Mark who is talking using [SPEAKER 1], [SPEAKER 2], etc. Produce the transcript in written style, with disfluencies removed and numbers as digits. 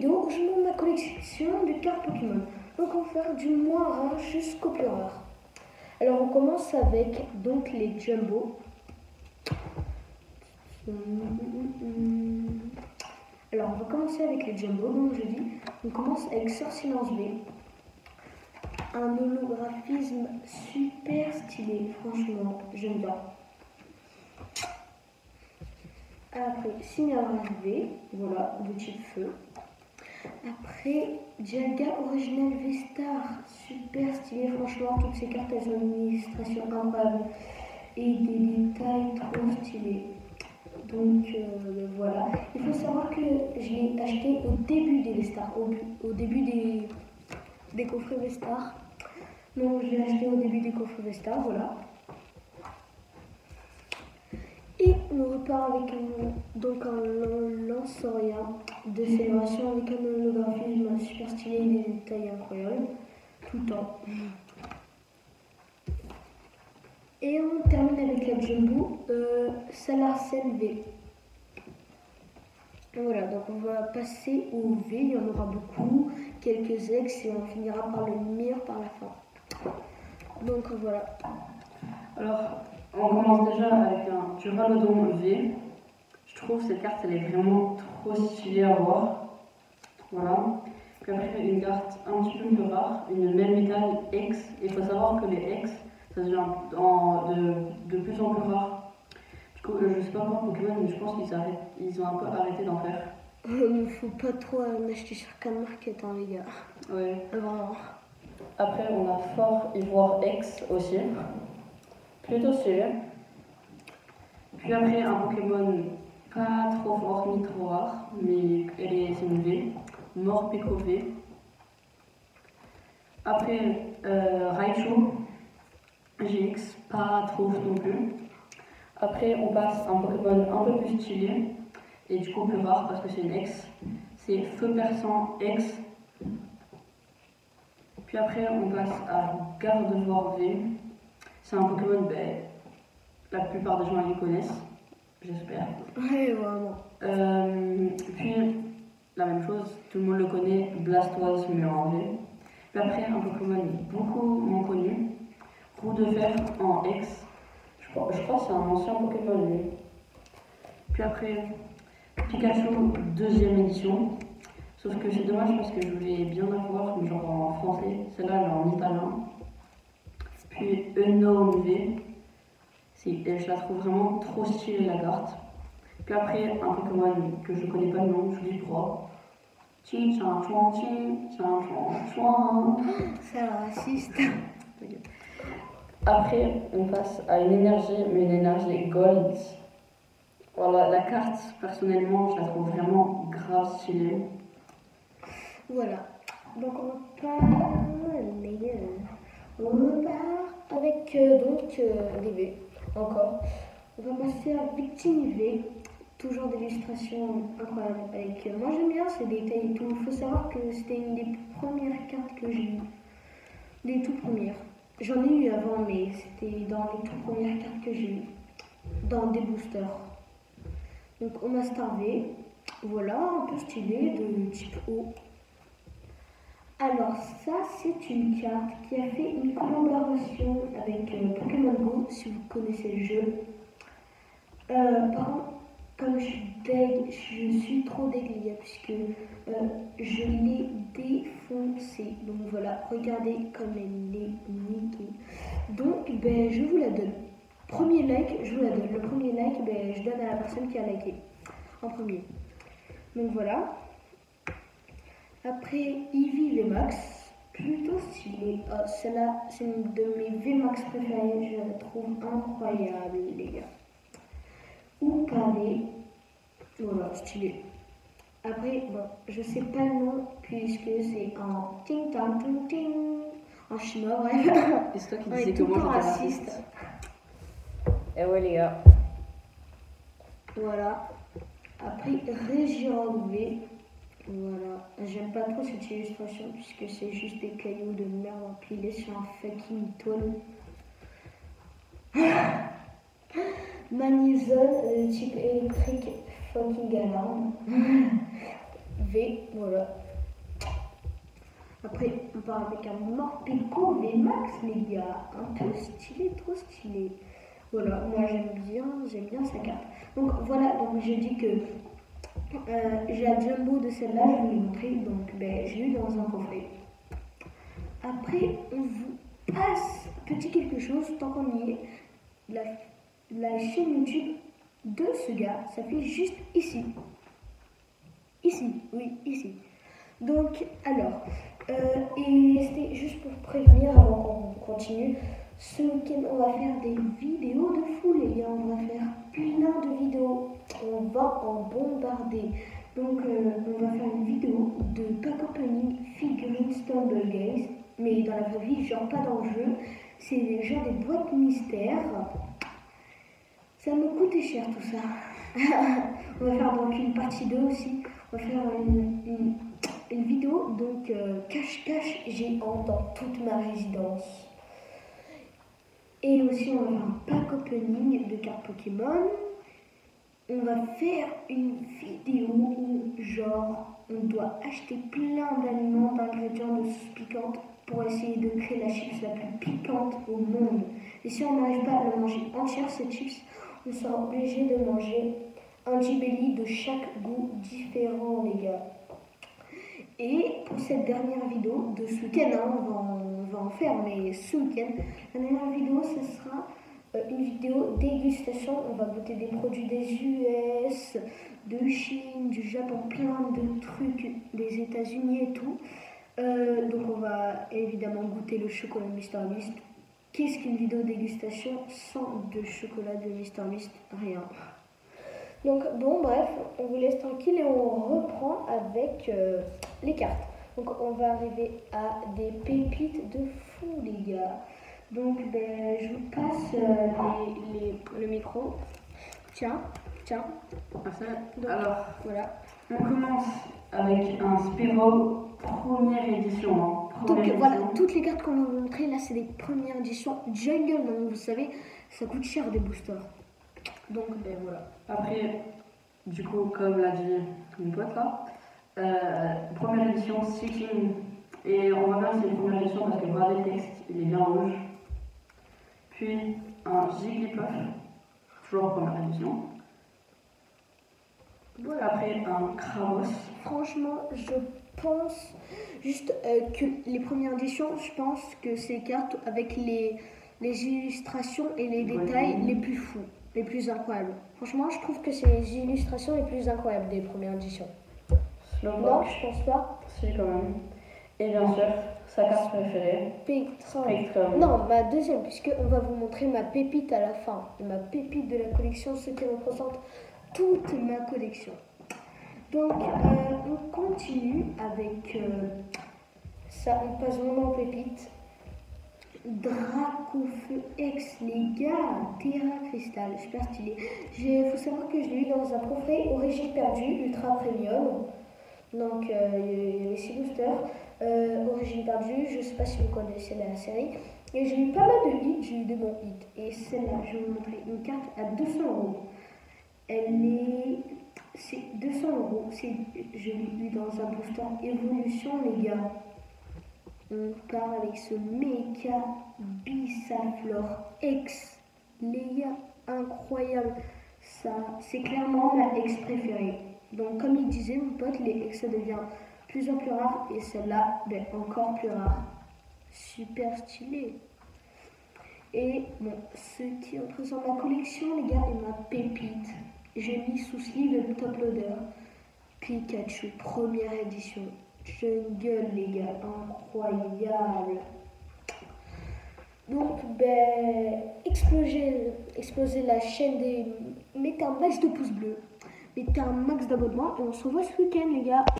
[SPEAKER 1] vidéo, je montre ma collection de cartes Pokémon. Donc on va faire du moins rare jusqu'au plus rare. Alors on commence avec donc les Jumbo. Alors on va commencer avec les Jumbo, donc je dis, on commence avec Sortilance V. Un holographisme super stylé, franchement, j'aime bien. Après, Cineras V, voilà, de type feu. Après, Dialga Original V-Star, super stylé, franchement, toutes ces cartes, elles ont une illustration incroyable et des détails trop stylés. Donc voilà, il faut savoir que je l'ai acheté au début des V-Star, au début des coffrets V-Star. Donc je l'ai acheté au début des coffrets V-Star, voilà. Et on repart avec un Lanceria de célébration avec un holographisme super stylé et des détails incroyables, tout le temps. Et on termine avec la Jumbo Salarcène V. Voilà, donc on va passer au V, il y en aura beaucoup, quelques ex et on finira par le meilleur par la fin. Donc voilà.
[SPEAKER 2] Alors, on commence déjà avec un Duraludon V. Je trouve cette carte, elle est vraiment trop stylée à voir. Voilà. Puis après, une carte un petit peu plus rare, une Melmetal X. Il faut savoir que les X, ça devient de plus en plus rare. Du coup, je sais pas pour Pokémon, mais je pense qu'ils ont un peu arrêté d'en faire.
[SPEAKER 1] Il faut pas trop en acheter sur Can Market, hein, les gars.
[SPEAKER 2] Ouais.
[SPEAKER 1] Vraiment.
[SPEAKER 2] Après, on a Fort Ivoire X aussi. Plutôt stylé. Puis après, un Pokémon pas trop fort ni trop rare, mais c'est une V. Morpeko V. Après, Raichu GX, pas trop non plus. Après, on passe à un Pokémon un peu plus stylé, et du coup plus rare parce que c'est une X. C'est Feu Perçant X. Puis après, on passe à Gardevoir V. C'est un Pokémon, la plupart des gens les connaissent, j'espère.
[SPEAKER 1] Ouais, vraiment.
[SPEAKER 2] Puis, la même chose, tout le monde le connaît, Blastoise mais en V. Puis après, un Pokémon beaucoup moins connu, Roue de Fer en X. Je crois que c'est un ancien Pokémon, lui. Puis après, Pikachu, deuxième édition. Sauf que c'est dommage parce que je voulais bien la voir, mais genre en français. Celle-là, elle est en italien. Puis Unknown V. Je la trouve vraiment trop stylée, la carte. Puis après, un Pokémon que je connais pas le nom, je dis pro. C'est
[SPEAKER 1] raciste.
[SPEAKER 2] Après, on passe à une énergie, mais une énergie Gold. Voilà, la carte, personnellement, je la trouve vraiment grave stylée.
[SPEAKER 1] Voilà. Donc on repart avec les V, encore. On va passer à Victime V. Toujours des illustrations incroyables. Moi j'aime bien ces détails et tout. Il faut savoir que c'était une des premières cartes que j'ai eues. Les toutes premières. J'en ai eu avant, mais c'était dans les toutes premières cartes que j'ai eues. Dans des boosters. Donc on a Star V. Voilà, un peu stylé de type O. Alors ça, c'est une carte qui a fait une collaboration avec Pokémon Go, si vous connaissez le jeu. Par contre, comme je suis deg, je suis trop deg les gars, puisque je l'ai défoncé. Donc voilà, regardez comme elle est niquée. Donc je vous la donne. Premier like, je vous la donne. Le premier like, je donne à la personne qui a liké en premier. Donc voilà. Après, Eevee VMAX, plutôt stylé. Celle-là, c'est une de mes VMAX préférées, je la trouve incroyable, les gars. Ou carré, voilà, stylé. Après, bon, je sais pas le nom, puisque c'est en ting tang ting ting, en chinois, bref.
[SPEAKER 2] Et c'est toi qui disais que moi j'étais raciste. Et ouais, les gars.
[SPEAKER 1] Voilà. Après, Région V. Voilà, j'aime pas trop cette illustration puisque c'est juste des cailloux de merde empilés sur un fucking toile. Magnézone, type électrique fucking alarme. V, voilà. Après, on part avec un Morpeko VMAX, les gars. Un peu stylé, trop stylé. Voilà, moi j'aime bien sa carte. Donc voilà, donc j'ai dit que j'ai la jumbo de celle-là, je vais vous montrer. Donc je l'ai eu dans un coffret. Après, on vous passe petit quelque chose, tant qu'on y est. La chaîne YouTube de ce gars, ça fait juste ici. Ici, oui, ici. Donc, alors, et c'était juste pour prévenir avant qu'on continue. Ce week-end, on va faire des vidéos de fou, les gars. On va faire plein de vidéos. On va en bombarder. Donc, on va faire une vidéo de pack opening figurines Stumble Gaze. Mais dans la vraie vie, genre pas dans le jeu. C'est genre des boîtes mystères. Ça me coûtait cher tout ça. On va faire donc une partie 2 aussi. On va faire une vidéo donc cache-cache géant dans toute ma résidence. Et aussi on va faire un pack opening de cartes Pokémon. On va faire une vidéo où genre on doit acheter plein d'aliments, d'ingrédients, de sauces piquantes pour essayer de créer la chips la plus piquante au monde. Et si on n'arrive pas à la manger entière cette chips, on sera obligé de manger un Ghibelli de chaque goût différent, les gars. Et pour cette dernière vidéo de ce week-end, on va en faire, mais ce week-end, la dernière vidéo, ce sera une vidéo dégustation. On va goûter des produits des US, de Chine, du Japon, plein de trucs, des États-Unis et tout. Donc on va évidemment goûter le chocolat de Mister Mist. Qu'est-ce qu'une vidéo dégustation sans de chocolat de Mister Mist? Rien. Donc bon, bref, on vous laisse tranquille et on reprend avec les cartes. Donc on va arriver à des pépites de fou, les gars. Donc je vous passe le micro. Tiens. Donc,
[SPEAKER 2] alors,
[SPEAKER 1] voilà.
[SPEAKER 2] On commence avec un Spearow première édition.
[SPEAKER 1] Donc voilà, toutes les cartes qu'on va vous montrer, là c'est des premières éditions Jungle. Donc vous savez, ça coûte cher des boosters. Donc voilà.
[SPEAKER 2] Après, du coup, comme l'a dit mon pote là, première édition Seeking. Et on va voir si c'est une première édition parce que regardez le texte, il est bien rouge. Puis un Jigglypuff, toujours première édition.
[SPEAKER 1] Voilà.
[SPEAKER 2] Après un Krabos.
[SPEAKER 1] Franchement, je pense juste que les premières éditions, je pense que c'est les cartes avec les illustrations et les détails les plus fous, les plus incroyables. Franchement, je trouve que c'est les illustrations les plus incroyables des premières éditions. Non, je pense pas.
[SPEAKER 2] Si, quand même. Et bien sûr, sa carte préférée,
[SPEAKER 1] Spectrum. Non, ma deuxième, puisqu'on va vous montrer ma pépite à la fin. Ma pépite de la collection, ce qui représente toute ma collection. Donc, on continue avec ça. On passe vraiment aux pépites. Dracofeu X, les gars, Terra Crystal, super stylé. Il faut savoir que je l'ai eu dans un coffret Origine perdue, ultra premium. Donc, il y avait 6 boosters. Origine perdue, je ne sais pas si vous connaissez la série. Et j'ai eu pas mal de hits, j'ai eu de bons hits. Et celle-là, je vais vous montrer une carte à 200 €. C'est 200 €. Je l'ai eu dans un booster évolution, les gars. On part avec ce méca Bissaflor X. Les gars, incroyable. Ça, c'est clairement ma X préférée. Donc, comme il disait, mon pote, les X, ça devient plus en plus rare. Et celle-là, encore plus rare. Super stylé. Et bon, ce qui représente ma collection, les gars, est ma pépite. J'ai mis sous sleeve le top loader. Pikachu, première édition. Jungle, les gars, incroyable. Donc, explosez la chaîne mettez un max de pouces bleus, mettez un max d'abonnements et on se revoit ce week-end, les gars.